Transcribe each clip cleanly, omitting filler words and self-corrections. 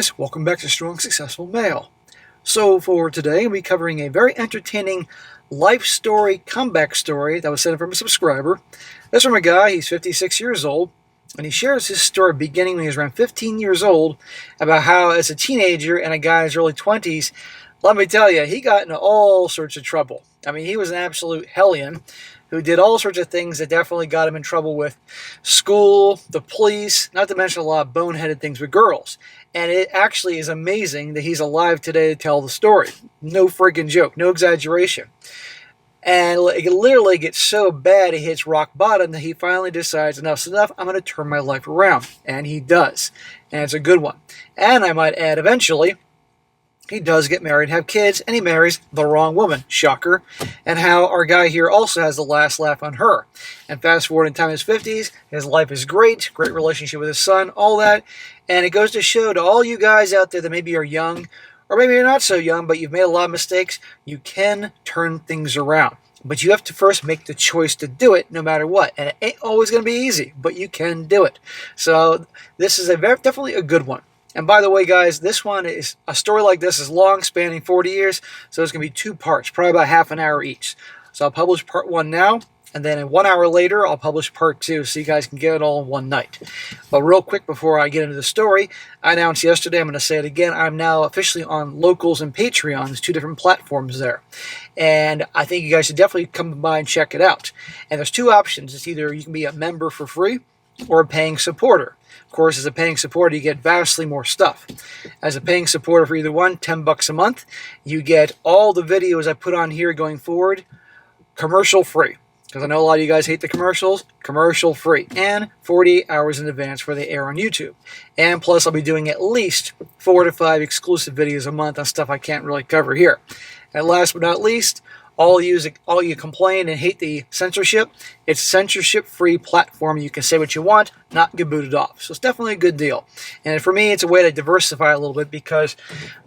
guys, welcome back to Strong Successful Male. So for today, we'll be covering a very entertaining life story, comeback story that was sent in from a subscriber. This is from a guy, he's 56 years old, and he shares his story beginning when he was around 15 years old about how as a teenager and a guy in his early 20s, let me tell you, he got into all sorts of trouble. I mean, he was an absolute hellion who did all sorts of things that definitely got him in trouble with school, the police, not to mention a lot of boneheaded things with girls. And it actually is amazing that he's alive today to tell the story. No freaking joke, no exaggeration. And it literally gets so bad, it hits rock bottom that he finally decides, enough's enough, I'm going to turn my life around. And he does. And it's a good one. And I might add, eventually, he does get married and have kids, and he marries the wrong woman. Shocker. And how our guy here also has the last laugh on her. And fast forward in time in his 50s, his life is great relationship with his son, all that. And it goes to show to all you guys out there that maybe are young, or maybe you're not so young, but you've made a lot of mistakes, you can turn things around. But you have to first make the choice to do it no matter what. And it ain't always going to be easy, but you can do it. So this is definitely a good one. And by the way, guys, this one is a story like this is long, spanning 40 years, so it's going to be 2 parts, probably about half an hour each. So I'll publish part 1 now, and then 1 hour later, I'll publish part 2, so you guys can get it all in one night. But real quick, before I get into the story, I announced yesterday, I'm going to say it again, I'm now officially on Locals and Patreon. There's 2 different platforms there. And I think you guys should definitely come by and check it out. And there's 2 options. It's either you can be a member for free, or a paying supporter. Of course, as a paying supporter, you get vastly more stuff. As a paying supporter for either one, $10 a month, you get all the videos I put on here going forward, commercial free. Because I know a lot of you guys hate the commercials, commercial free. And 48 hours in advance where they air on YouTube. And plus, I'll be doing at least 4 to 5 exclusive videos a month on stuff I can't really cover here. And last but not least, all you complain and hate the censorship, it's a censorship-free platform. You can say what you want, not get booted off. So it's definitely a good deal. And for me, it's a way to diversify a little bit because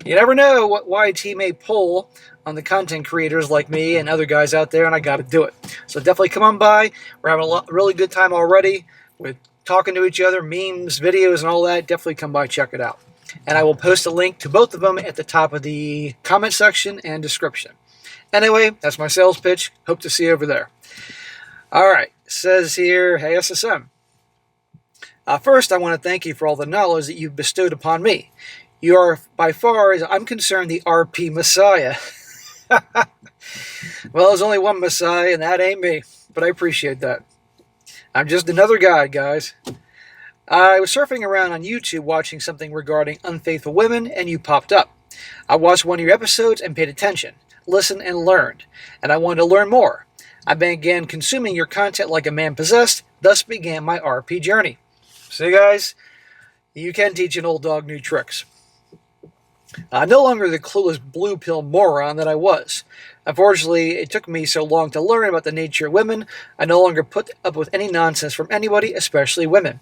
you never know what YT may pull on the content creators like me and other guys out there, and I got to do it. So definitely come on by. We're having a really good time already with talking to each other, memes, videos, and all that. Definitely come by, check it out. And I will post a link to both of them at the top of the comment section and description. Anyway, that's my sales pitch. Hope to see you over there. All right. It says here, hey, SSM. First, I want to thank you for all the knowledge that you've bestowed upon me. You are, by far, as I'm concerned, the RP Messiah. Well, there's only one Messiah, and that ain't me. But I appreciate that. I'm just another guy, guys. I was surfing around on YouTube watching something regarding unfaithful women, and you popped up. I watched one of your episodes and paid attention. Listened and learned, and I wanted to learn more. I began consuming your content like a man possessed, thus began my RP journey. See, guys, you can teach an old dog new tricks. I'm no longer the clueless blue pill moron that I was. Unfortunately, it took me so long to learn about the nature of women, I no longer put up with any nonsense from anybody, especially women.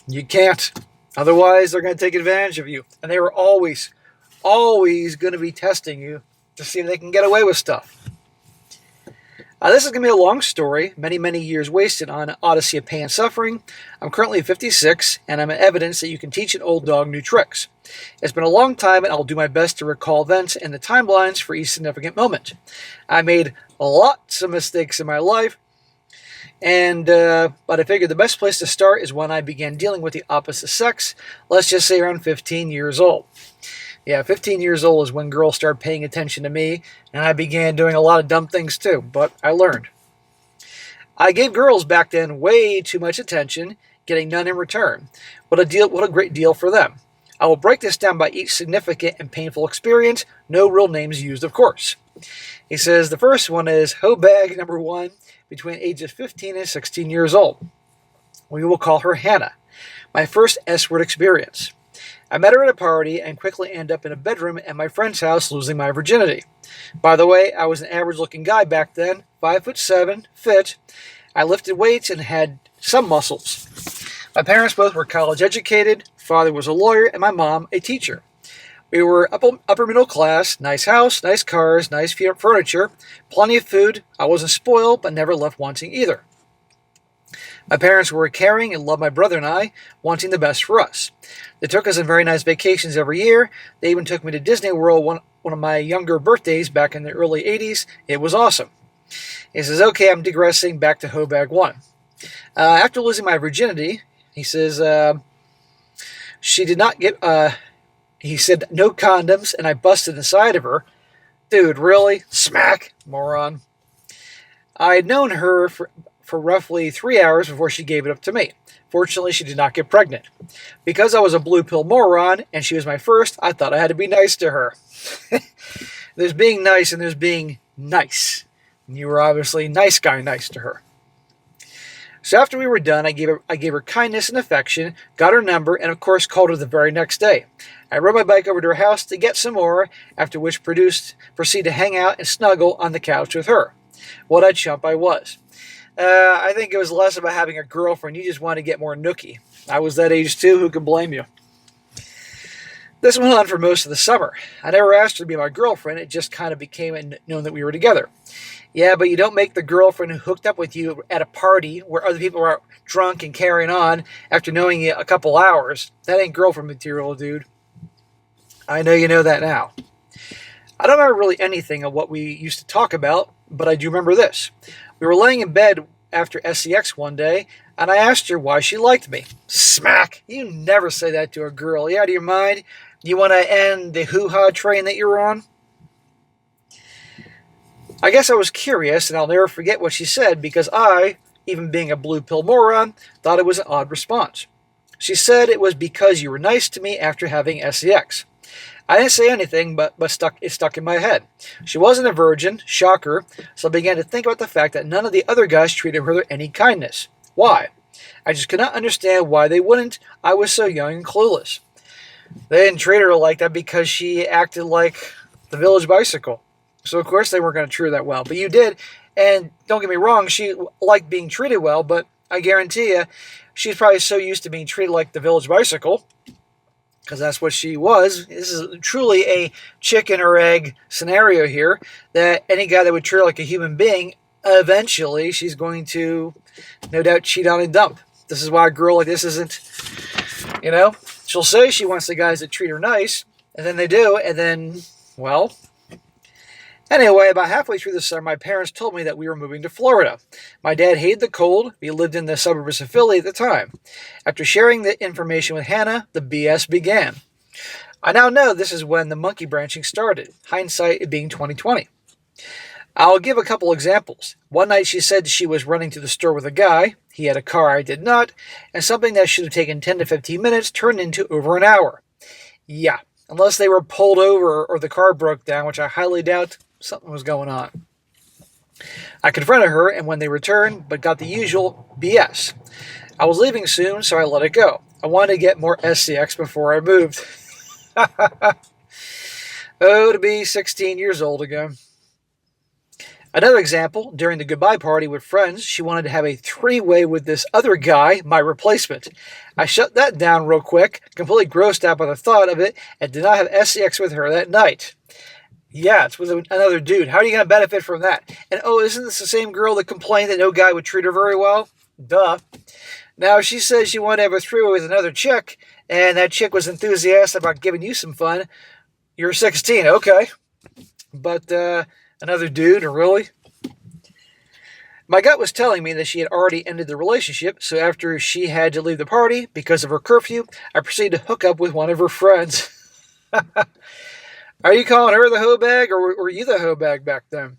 You can't. Otherwise, they're going to take advantage of you, and they were always going to be testing you to see if they can get away with stuff. This is going to be a long story, many years wasted on an odyssey of pain and suffering. I'm currently 56, and I'm evidence that you can teach an old dog new tricks. It's been a long time, and I'll do my best to recall events and the timelines for each significant moment. I made lots of mistakes in my life, but I figured the best place to start is when I began dealing with the opposite sex, let's just say around 15 years old. Yeah, 15 years old is when girls started paying attention to me, and I began doing a lot of dumb things too, but I learned. I gave girls back then way too much attention, getting none in return. What a great deal for them. I will break this down by each significant and painful experience, no real names used, of course. He says the first one is hoe bag number 1, between ages 15 and 16 years old. We will call her Hannah. My first S-word experience. I met her at a party and quickly ended up in a bedroom at my friend's house losing my virginity. By the way, I was an average-looking guy back then, 5'7", fit. I lifted weights and had some muscles. My parents both were college-educated. Father was a lawyer and my mom a teacher. We were upper middle class, nice house, nice cars, nice furniture, plenty of food. I wasn't spoiled, but never left wanting either. My parents were caring and loved my brother and I, wanting the best for us. They took us on very nice vacations every year. They even took me to Disney World one of my younger birthdays back in the early 80s. It was awesome. He says, okay, I'm digressing back to Hobag 1. After losing my virginity, he says, she did not get, he said, no condoms, and I busted inside of her. Dude, really? Smack, moron. I had known her for roughly 3 hours before she gave it up to me. Fortunately, she did not get pregnant. Because I was a blue pill moron, and she was my first, I thought I had to be nice to her. There's being nice and there's being nice. And you were obviously nice guy nice to her. So after we were done, I gave her kindness and affection, got her number, and of course called her the very next day. I rode my bike over to her house to get some more, after which proceeded to hang out and snuggle on the couch with her. What a chump I was. I think it was less about having a girlfriend. You just wanted to get more nookie. I was that age too. Who could blame you? This went on for most of the summer. I never asked her to be my girlfriend. It just kind of became known that we were together. Yeah, but you don't make the girlfriend who hooked up with you at a party where other people are drunk and carrying on after knowing you a couple hours. That ain't girlfriend material, dude. I know you know that now. I don't remember really anything of what we used to talk about, but I do remember this. We were laying in bed after SEX one day, and I asked her why she liked me. Smack! You never say that to a girl. You out of your mind? You want to end the hoo-ha train that you're on? I guess I was curious, and I'll never forget what she said, because I, even being a blue pill moron, thought it was an odd response. She said it was because you were nice to me after having SEX. I didn't say anything, but it stuck in my head. She wasn't a virgin, shocker, so I began to think about the fact that none of the other guys treated her with any kindness. Why? I just could not understand why they wouldn't. I was so young and clueless. They didn't treat her like that because she acted like the village bicycle. So of course they weren't going to treat her that well. But you did, and don't get me wrong, she liked being treated well, but I guarantee you, she's probably so used to being treated like the village bicycle, because that's what she was. This is truly a chicken or egg scenario here, that any guy that would treat her like a human being, eventually she's going to, no doubt, cheat on and dump. This is why a girl like this isn't, she'll say she wants the guys that treat her nice, and then they do, and then, well... Anyway, about halfway through the summer, my parents told me that we were moving to Florida. My dad hated the cold. We lived in the suburbs of Philly at the time. After sharing the information with Hannah, the BS began. I now know this is when the monkey branching started, hindsight being 2020. I'll give a couple examples. One night she said she was running to the store with a guy. He had a car, I did not, and something that should have taken 10 to 15 minutes turned into over an hour. Yeah, unless they were pulled over or the car broke down, which I highly doubt. Something was going on. I confronted her, and when they returned, but got the usual BS. I was leaving soon, so I let it go. I wanted to get more SCX before I moved. Oh, to be 16 years old again. Another example, during the goodbye party with friends, she wanted to have a three-way with this other guy, my replacement. I shut that down real quick, completely grossed out by the thought of it, and did not have SCX with her that night. Yeah, it's with another dude. How are you going to benefit from that? And isn't this the same girl that complained that no guy would treat her very well? Duh. Now, she says she wanted to have a three-way with another chick, and that chick was enthusiastic about giving you some fun. You're 16, okay. But, another dude, really? My gut was telling me that she had already ended the relationship, so after she had to leave the party because of her curfew, I proceeded to hook up with one of her friends. Are you calling her the hoe bag, or were you the hoe bag back then?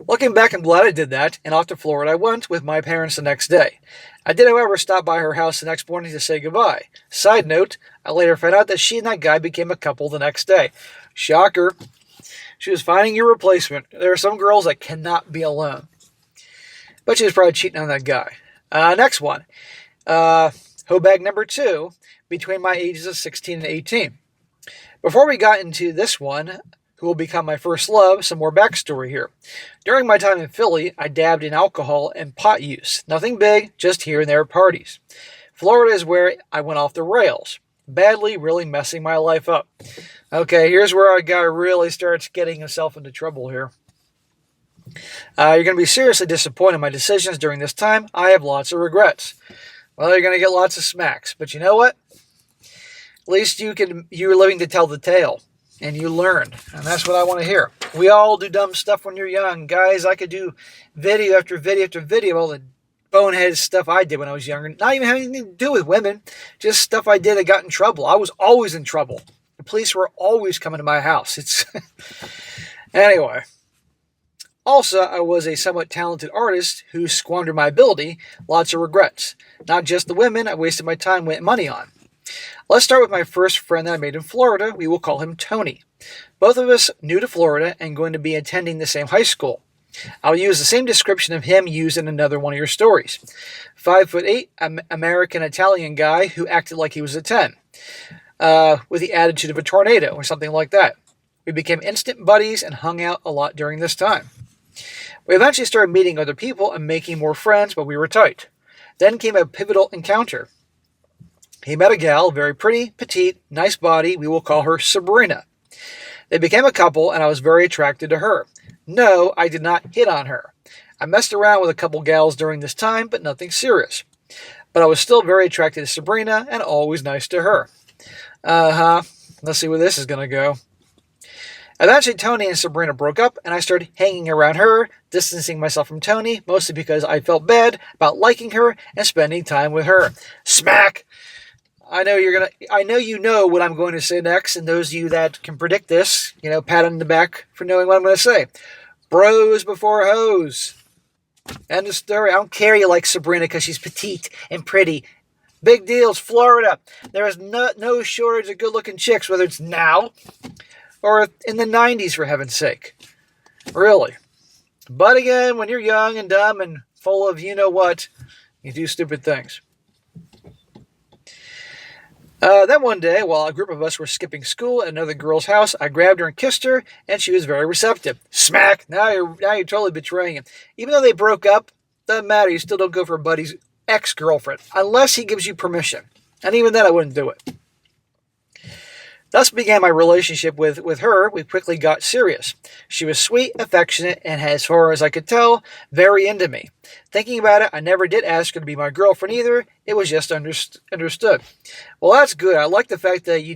Looking back, I'm glad I did that, and off to Florida I went with my parents the next day. I did, however, stop by her house the next morning to say goodbye. Side note, I later found out that she and that guy became a couple the next day. Shocker. She was finding your replacement. There are some girls that cannot be alone. But she was probably cheating on that guy. Next one. Hoe bag number 2, between my ages of 16 and 18. Before we got into this one, who will become my first love, some more backstory here. During my time in Philly, I dabbed in alcohol and pot use. Nothing big, just here and there at parties. Florida is where I went off the rails. Badly, really messing my life up. Okay, here's where our guy really starts getting himself into trouble here. You're going to be seriously disappointed in my decisions during this time. I have lots of regrets. Well, you're going to get lots of smacks. But you know what? At least you're living to tell the tale. And you learned. And that's what I want to hear. We all do dumb stuff when you're young. Guys, I could do video after video after video of all the bonehead stuff I did when I was younger. Not even having anything to do with women. Just stuff I did that got in trouble. I was always in trouble. The police were always coming to my house. Anyway. Also, I was a somewhat talented artist who squandered my ability. Lots of regrets. Not just the women I wasted my time and money on. Let's start with my first friend that I made in Florida. We will call him Tony. Both of us new to Florida and going to be attending the same high school. I'll use the same description of him used in another one of your stories. 5'8", American Italian guy who acted like he was a 10, with the attitude of a tornado or something like that. We became instant buddies and hung out a lot during this time. We eventually started meeting other people and making more friends, but we were tight. Then came a pivotal encounter. He met a gal, very pretty, petite, nice body. We will call her Sabrina. They became a couple, and I was very attracted to her. No, I did not hit on her. I messed around with a couple gals during this time, but nothing serious. But I was still very attracted to Sabrina and always nice to her. Let's see where this is going to go. Eventually, Tony and Sabrina broke up, and I started hanging around her, distancing myself from Tony, mostly because I felt bad about liking her and spending time with her. Smack! I know you know what I'm going to say next, and those of you that can predict this, pat on the back for knowing what I'm going to say. Bros before hoes. End of story. I don't care you like Sabrina because she's petite and pretty. Big deals, Florida. There is no shortage of good-looking chicks, whether it's now or in the 90s, for heaven's sake. Really. But again, when you're young and dumb and full of you-know-what, you do stupid things. Then one day, while a group of us were skipping school at another girl's house, I grabbed her and kissed her, and she was very receptive. Smack! Now you're totally betraying him. Even though they broke up, doesn't matter. You still don't go for a buddy's ex-girlfriend, unless he gives you permission. And even then, I wouldn't do it. Thus began my relationship with her. We quickly got serious. She was sweet, affectionate, and as far as I could tell, very into me. Thinking about it, I never did ask her to be my girlfriend either. It was just understood. Well, that's good. I like the fact that you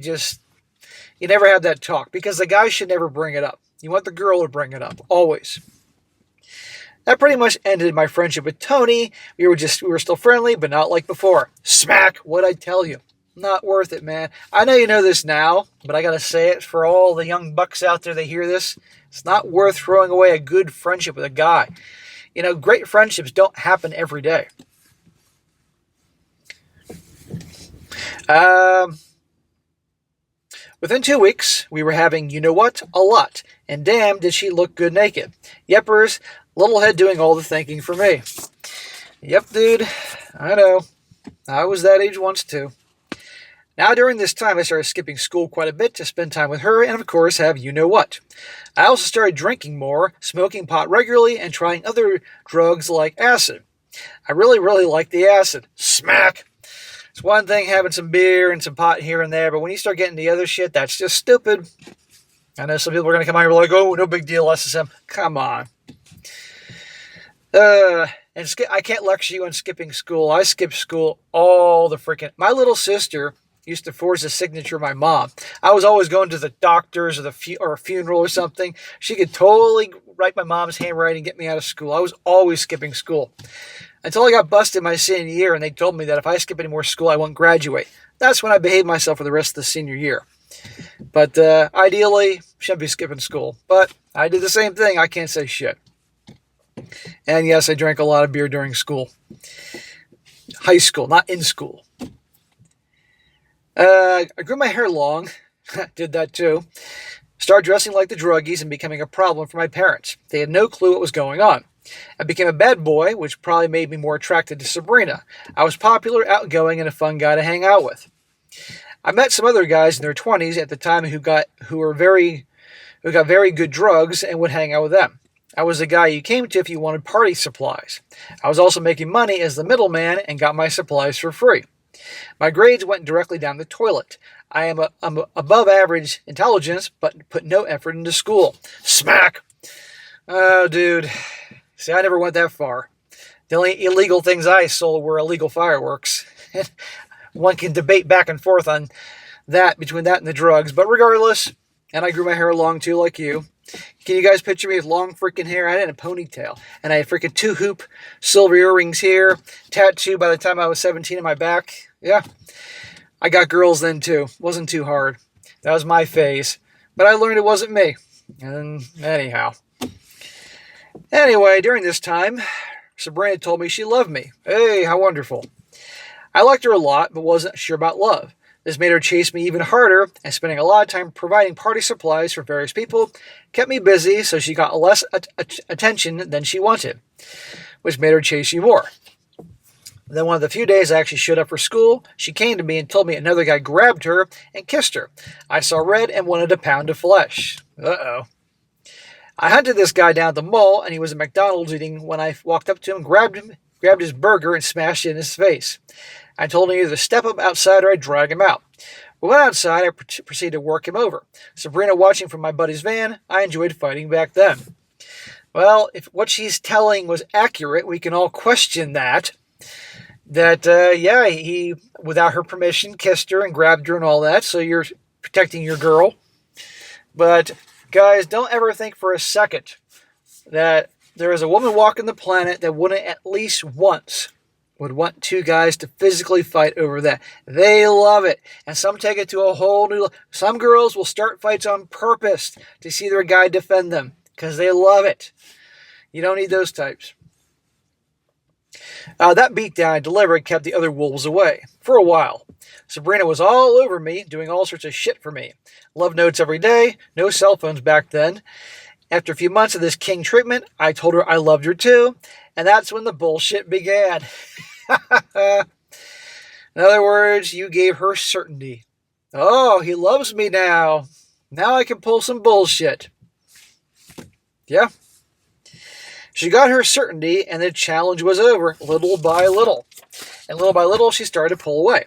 never had that talk, because the guy should never bring it up. You want the girl to bring it up, always. That pretty much ended my friendship with Tony. We were still friendly, but not like before. Smack, what'd I tell you? Not worth it, man. I know you know this now, but I gotta say it for all the young bucks out there that hear this. It's not worth throwing away a good friendship with a guy. Great friendships don't happen every day. Within 2 weeks, we were having a lot. And damn, did she look good naked. Yepers, little head doing all the thinking for me. Yep, dude. I know. I was that age once, too. Now, during this time, I started skipping school quite a bit to spend time with her and, of course, have you-know-what. I also started drinking more, smoking pot regularly, and trying other drugs like acid. I really, really like the acid. Smack! It's one thing having some beer and some pot here and there, but when you start getting the other shit, that's just stupid. I know some people are going to come out here and be like, oh, no big deal, SSM. Come on. I can't lecture you on skipping school. I skipped school all the freaking... My little sister used to forge the signature of my mom. I was always going to the doctor's or a funeral or something. She could totally write my mom's handwriting and get me out of school. I was always skipping school. Until I got busted my senior year, and they told me that if I skip any more school, I won't graduate. That's when I behaved myself for the rest of the senior year. But ideally, shouldn't be skipping school. But I did the same thing. I can't say shit. And yes, I drank a lot of beer during school. High school, not in school. I grew my hair long. Did that too. Started dressing like the druggies and becoming a problem for my parents. They had no clue what was going on. I became a bad boy, which probably made me more attracted to Sabrina. I was popular, outgoing, and a fun guy to hang out with. I met some other guys in their 20s at the time who got very good drugs and would hang out with them. I was the guy you came to if you wanted party supplies. I was also making money as the middleman and got my supplies for free. My grades went directly down the toilet. I'm above average intelligence, but put no effort into school. Smack! Oh, dude. See, I never went that far. The only illegal things I sold were illegal fireworks. One can debate back and forth on that, between that and the drugs. But regardless, and I grew my hair long too, like you. Can you guys picture me with long freaking hair? I had a ponytail, and I had freaking 2-hoop silver earrings here, tattoo by the time I was 17 in my back. Yeah, I got girls then too. Wasn't too hard. That was my phase. But I learned it wasn't me. And anyhow. Anyway, during this time, Sabrina told me she loved me. Hey, how wonderful. I liked her a lot, but wasn't sure about love. This made her chase me even harder, and spending a lot of time providing party supplies for various people kept me busy, so she got less attention than she wanted, which made her chase you more. Then one of the few days I actually showed up for school, she came to me and told me another guy grabbed her and kissed her. I saw red and wanted a pound of flesh. Uh-oh. I hunted this guy down at the mall, and he was at McDonald's eating when I walked up to him, grabbed his burger, and smashed it in his face. I told him either to step up outside or I'd drag him out. We went outside. I proceeded to work him over. Sabrina watching from my buddy's van. I enjoyed fighting back then. Well, if what she's telling was accurate, we can all question that. Yeah, he, without her permission, kissed her and grabbed her and all that, so you're protecting your girl. But, guys, don't ever think for a second that there is a woman walking the planet that wouldn't at least once would want two guys to physically fight over that. They love it. And some take it to a whole new... Some girls will start fights on purpose to see their guy defend them because they love it. You don't need those types. That beatdown I delivered kept the other wolves away for a while. Sabrina was all over me, doing all sorts of shit for me. Love notes every day, no cell phones back then. After a few months of this king treatment, I told her I loved her too, and that's when the bullshit began. In other words, you gave her certainty. Oh, he loves me now. Now I can pull some bullshit. Yeah. She got her certainty, and the challenge was over, little by little. And little by little, she started to pull away.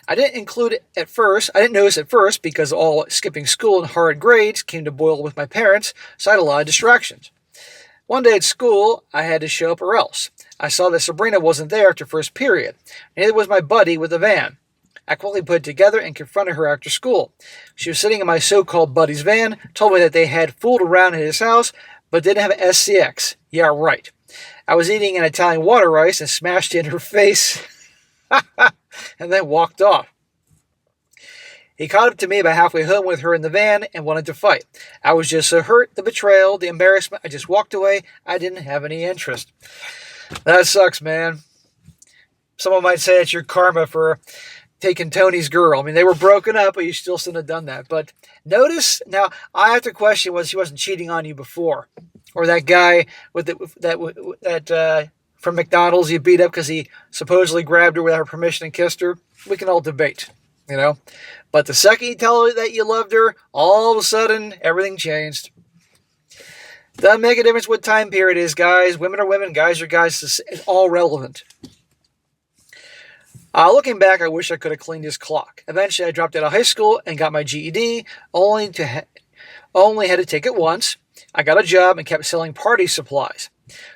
I didn't include it at first. I didn't notice at first because all skipping school and hard grades came to boil with my parents, so I had a lot of distractions. One day at school, I had to show up or else. I saw that Sabrina wasn't there after first period. Neither was my buddy with the van. I quickly put it together and confronted her after school. She was sitting in my so-called buddy's van, told me that they had fooled around at his house, but didn't have an SCX. Yeah, right. I was eating an Italian water ice and smashed it in her face and then walked off. He caught up to me about halfway home with her in the van and wanted to fight. I was just so hurt, the betrayal, the embarrassment. I just walked away. I didn't have any interest. That sucks, man. Someone might say it's your karma for taking Tony's girl. I mean, they were broken up, but you still shouldn't have done that. But notice, now, I have to question was he wasn't cheating on you before. Or that guy with that from McDonald's you beat up because he supposedly grabbed her without her permission and kissed her. We can all debate, you know. But the second you tell her that you loved her, all of a sudden, everything changed. Doesn't make a difference what time period it is, guys. Women are women, guys are guys. It's all relevant. Looking back, I wish I could have cleaned his clock. Eventually, I dropped out of high school and got my GED, only had to take it once. I got a job and kept selling party supplies.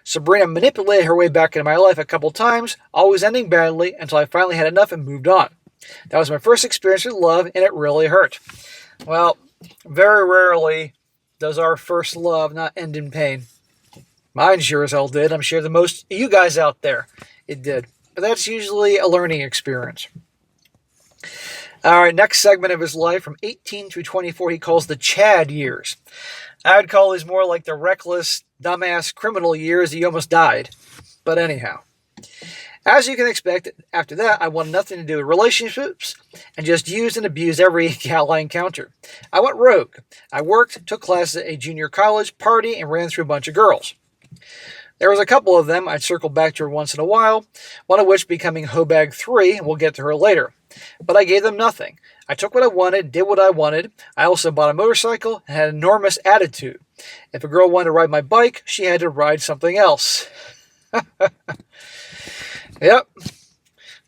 Sabrina manipulated her way back into my life a couple times, always ending badly until I finally had enough and moved on. That was my first experience with love, and it really hurt. Well, very rarely does our first love not end in pain. Mine sure as hell did. I'm sure the most of you guys out there, it did. But that's usually a learning experience. All right, next segment of his life, from 18 through 24, he calls the Chad years. I would call these more like the reckless, dumbass, criminal years he almost died. But anyhow, as you can expect, after that, I wanted nothing to do with relationships and just used and abused every gal I encountered. I went rogue. I worked, took classes at a junior college, party, and ran through a bunch of girls. There was a couple of them I'd circle back to her once in a while, one of which becoming Hobag 3, and we'll get to her later. But I gave them nothing. I took what I wanted, did what I wanted. I also bought a motorcycle and had an enormous attitude. If a girl wanted to ride my bike, she had to ride something else. Yep.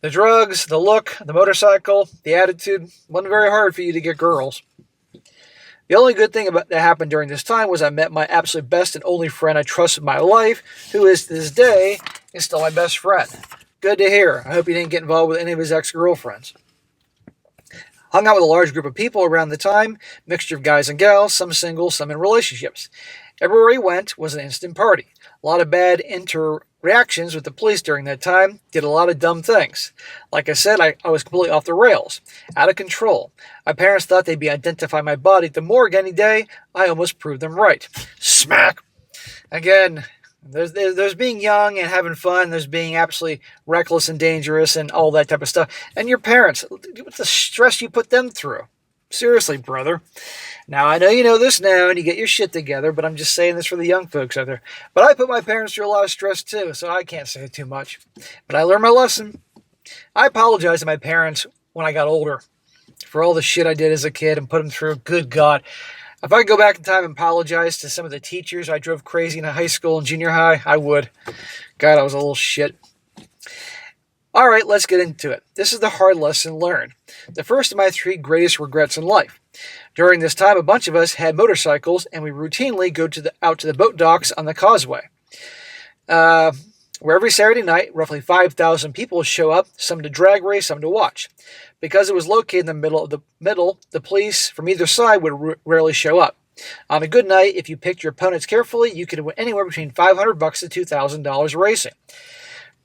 The drugs, the look, the motorcycle, the attitude, wasn't very hard for you to get girls. The only good thing that happened during this time was I met my absolute best and only friend I trusted in my life, who is to this day is still my best friend. Good to hear. I hope he didn't get involved with any of his ex-girlfriends. Hung out with a large group of people around the time, mixture of guys and gals, some single, some in relationships. Everywhere he went was an instant party. A lot of bad interactions with the police during that time. Did a lot of dumb things. Like I said, I was completely off the rails. Out of control. My parents thought they'd be identifying my body at the morgue any day. I almost proved them right. Smack! Again, there's being young and having fun. There's being absolutely reckless and dangerous and all that type of stuff. And your parents, what the stress you put them through. Seriously, brother. Now, I know you know this now and you get your shit together, but I'm just saying this for the young folks out there. But I put my parents through a lot of stress too, so I can't say too much. But I learned my lesson. I apologized to my parents when I got older for all the shit I did as a kid and put them through. Good God. If I could go back in time and apologize to some of the teachers I drove crazy in high school and junior high, I would. God, I was a little shit. All right, let's get into it. This is the hard lesson learned. The first of my 3 greatest regrets in life. During this time, a bunch of us had motorcycles, and we routinely go out to the boat docks on the causeway, where every Saturday night, roughly 5,000 people show up, some to drag race, some to watch. Because it was located in the middle, the police from either side would rarely show up. On a good night, if you picked your opponents carefully, you could win anywhere between $500 to $2,000 racing.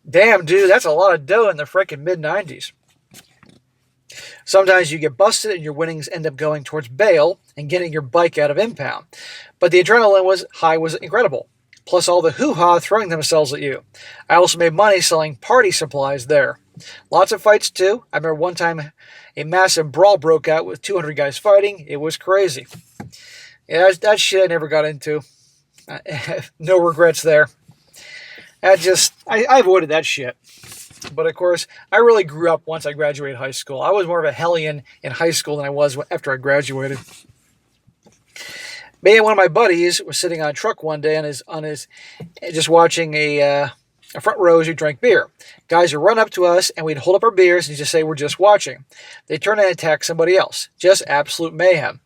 Damn, dude, that's a lot of dough in the frickin' mid-90s. Sometimes you get busted and your winnings end up going towards bail and getting your bike out of impound. But the adrenaline was incredible. Plus all the hoo-ha throwing themselves at you. I also made money selling party supplies there. Lots of fights too. I remember one time a massive brawl broke out with 200 guys fighting. It was crazy. Yeah, that shit I never got into. No regrets there. I avoided that shit. But of course, I really grew up once I graduated high school. I was more of a hellion in high school than I was after I graduated. Me and one of my buddies was sitting on a truck one day on his just watching a front row as we drank beer. Guys would run up to us and we'd hold up our beers and just say we're just watching. They turn and attack somebody else. Just absolute mayhem.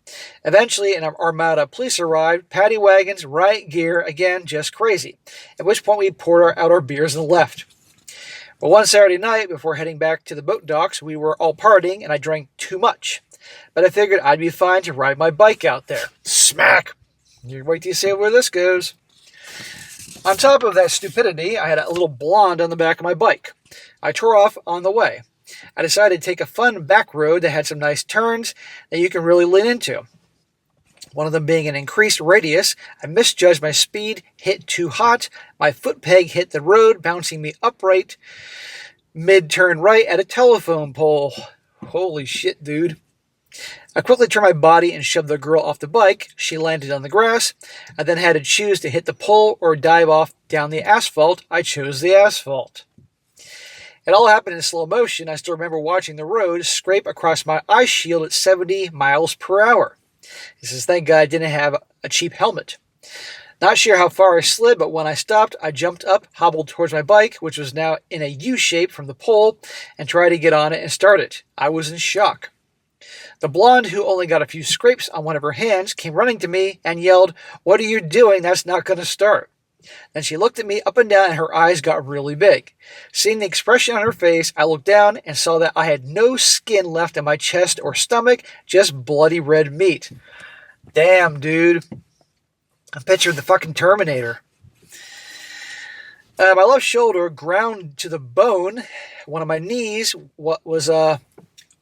Eventually, an armada of police arrived, paddy wagons, riot gear, again, just crazy. At which point we poured out our beers and left. But one Saturday night, before heading back to the boat docks, we were all partying and I drank too much. But I figured I'd be fine to ride my bike out there. Smack! You wait till you see where this goes. On top of that stupidity, I had a little blonde on the back of my bike. I tore off on the way. I decided to take a fun back road that had some nice turns that you can really lean into. One of them being an increased radius. I misjudged my speed, hit too hot. My foot peg hit the road, bouncing me upright, mid-turn right at a telephone pole. Holy shit, dude. I quickly turned my body and shoved the girl off the bike. She landed on the grass. I then had to choose to hit the pole or dive off down the asphalt. I chose the asphalt. It all happened in slow motion. I still remember watching the road scrape across my eye shield at 70 miles per hour. He says, thank God I didn't have a cheap helmet. Not sure how far I slid, but when I stopped, I jumped up, hobbled towards my bike, which was now in a U shape from the pole, and tried to get on it and start it. I was in shock. The blonde, who only got a few scrapes on one of her hands, came running to me and yelled, "What are you doing? That's not going to start." Then she looked at me up and down and her eyes got really big. Seeing the expression on her face, I looked down and saw that I had no skin left in my chest or stomach, just bloody red meat. Damn, dude. I pictured the fucking Terminator. My left shoulder ground to the bone. One of my knees was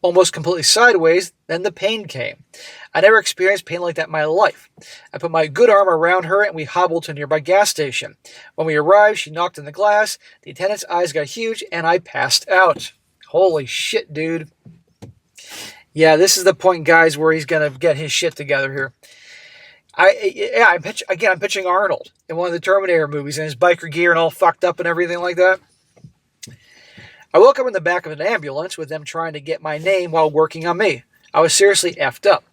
almost completely sideways. Then the pain came. I never experienced pain like that in my life. I put my good arm around her and we hobbled to a nearby gas station. When we arrived, she knocked on the glass. The attendant's eyes got huge and I passed out. Holy shit, dude. Yeah, this is the point, guys, where he's going to get his shit together here. I'm picturing Arnold in one of the Terminator movies in his biker gear and all fucked up and everything like that. I woke up in the back of an ambulance with them trying to get my name while working on me. I was seriously effed up.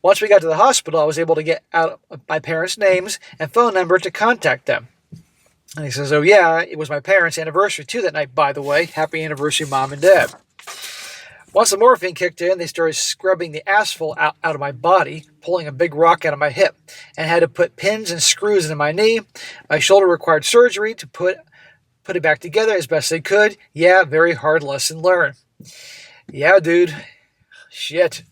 Once we got to the hospital, I was able to get out my parents' names and phone number to contact them. And he says, oh yeah, it was my parents' anniversary too that night, by the way. Happy anniversary, Mom and Dad. Once the morphine kicked in, they started scrubbing the asphalt out of my body, pulling a big rock out of my hip, and had to put pins and screws into my knee. My shoulder required surgery to put it back together as best they could. Yeah, very hard lesson learned. Yeah, dude. Shit.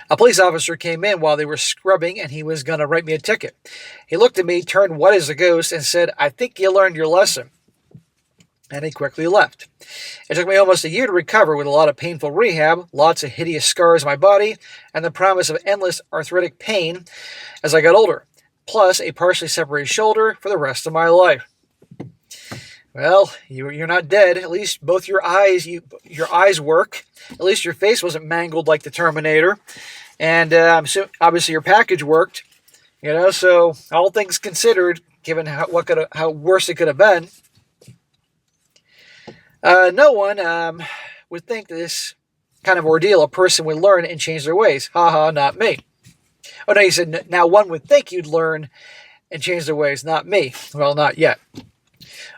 A police officer came in while they were scrubbing, and he was going to write me a ticket. He looked at me, turned white as a ghost, and said, "I think you learned your lesson." And he quickly left. It took me almost a year to recover with a lot of painful rehab, lots of hideous scars on my body, and the promise of endless arthritic pain as I got older, plus a partially separated shoulder for the rest of my life. Well, you're not dead. At least both your eyes work. At least your face wasn't mangled like the Terminator. And obviously your package worked. So all things considered, given how worse it could have been, no one would think this kind of ordeal a person would learn and change their ways. Ha, not me. Oh, no, you said, now one would think you'd learn and change their ways, not me. Well, not yet.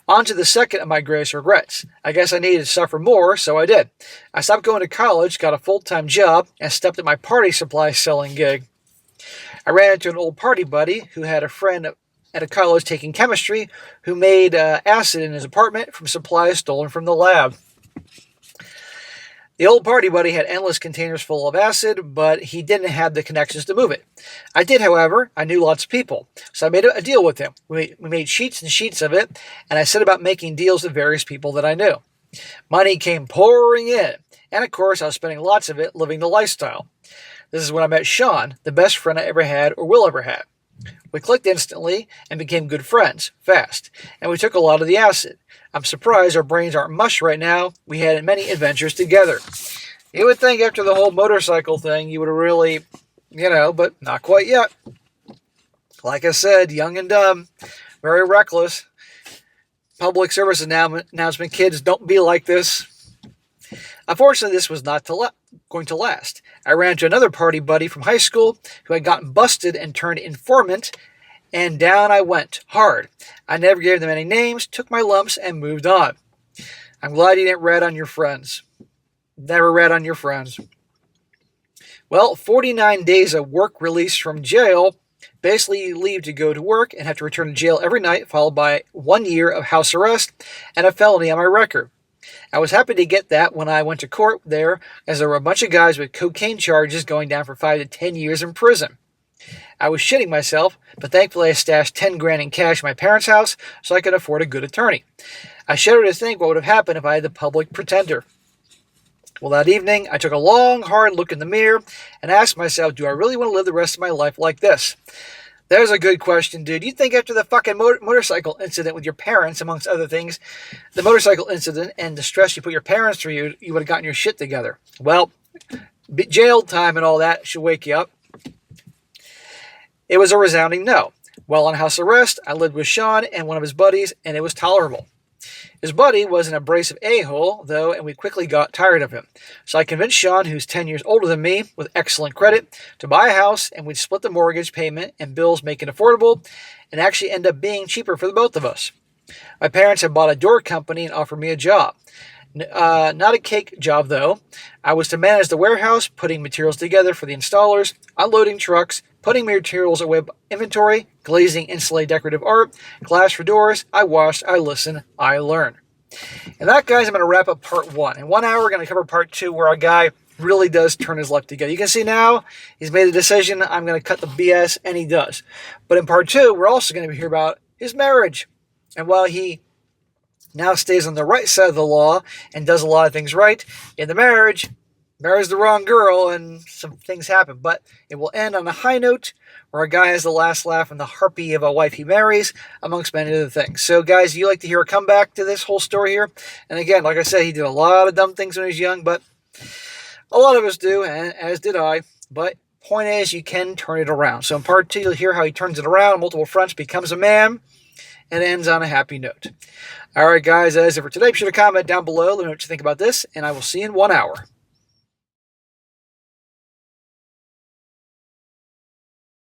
On to the second of my greatest regrets. I guess I needed to suffer more, so I did. I stopped going to college, got a full-time job, and stepped at my party supply selling gig. I ran into an old party buddy who had a friend at a college taking chemistry who made acid in his apartment from supplies stolen from the lab. The old party buddy had endless containers full of acid, but he didn't have the connections to move it. I did, however. I knew lots of people, so I made a deal with him. We made sheets and sheets of it, and I set about making deals with various people that I knew. Money came pouring in, and of course I was spending lots of it living the lifestyle. This is when I met Sean, the best friend I ever had or will ever have. We clicked instantly and became good friends, fast, and we took a lot of the acid. I'm surprised our brains aren't mush right now. We had many adventures together. You would think after the whole motorcycle thing you would have really, but not quite yet. Like I said, young and dumb, very reckless. Public service announcement, kids, don't be like this. Unfortunately, this was not going to last. I ran into another party buddy from high school who had gotten busted and turned informant, and down I went, hard. I never gave them any names, took my lumps, and moved on. I'm glad you didn't rat on your friends. Never rat on your friends. Well, 49 days of work release from jail. Basically, you leave to go to work and have to return to jail every night, followed by 1 year of house arrest and a felony on my record. I was happy to get that when I went to court there, as there were a bunch of guys with cocaine charges going down for 5 to 10 years in prison. I was shitting myself, but thankfully I stashed 10 grand in cash in my parents' house so I could afford a good attorney. I shudder to think what would have happened if I had the public pretender. Well, that evening, I took a long, hard look in the mirror and asked myself, do I really want to live the rest of my life like this? There's a good question, dude. You'd think after the fucking motorcycle incident with your parents, amongst other things, the motorcycle incident and the stress you put your parents through, you would have gotten your shit together. Well, jail time and all that should wake you up. It was a resounding no. While on house arrest, I lived with Sean and one of his buddies, and it was tolerable. His buddy was an abrasive a-hole, though, and we quickly got tired of him. So I convinced Sean, who's 10 years older than me, with excellent credit, to buy a house, and we'd split the mortgage payment and bills, make it affordable, and actually end up being cheaper for the both of us. My parents had bought a door company and offered me a job. Not a cake job, though. I was to manage the warehouse, putting materials together for the installers, unloading trucks, putting materials away, inventory, glazing, insulate decorative art, glass for doors. I watched, I listened, I learned. And that, guys, I'm going to wrap up part 1. In 1 hour, we're going to cover part 2, where a guy really does turn his life together. You can see now he's made a decision. I'm going to cut the BS, and he does. But in part 2, we're also going to hear about his marriage. And while he now stays on the right side of the law and does a lot of things right, in the marriage, marries the wrong girl, and some things happen. But it will end on a high note where a guy has the last laugh and the harpy of a wife he marries, amongst many other things. So, guys, you like to hear a comeback to this whole story here? And again, like I said, he did a lot of dumb things when he was young, but a lot of us do, and as did I. But point is, you can turn it around. So in part 2, you'll hear how he turns it around on multiple fronts, becomes a man, and ends on a happy note. All right, guys, that is it for today. Be sure to comment down below. Let me know what you think about this, and I will see you in 1 hour.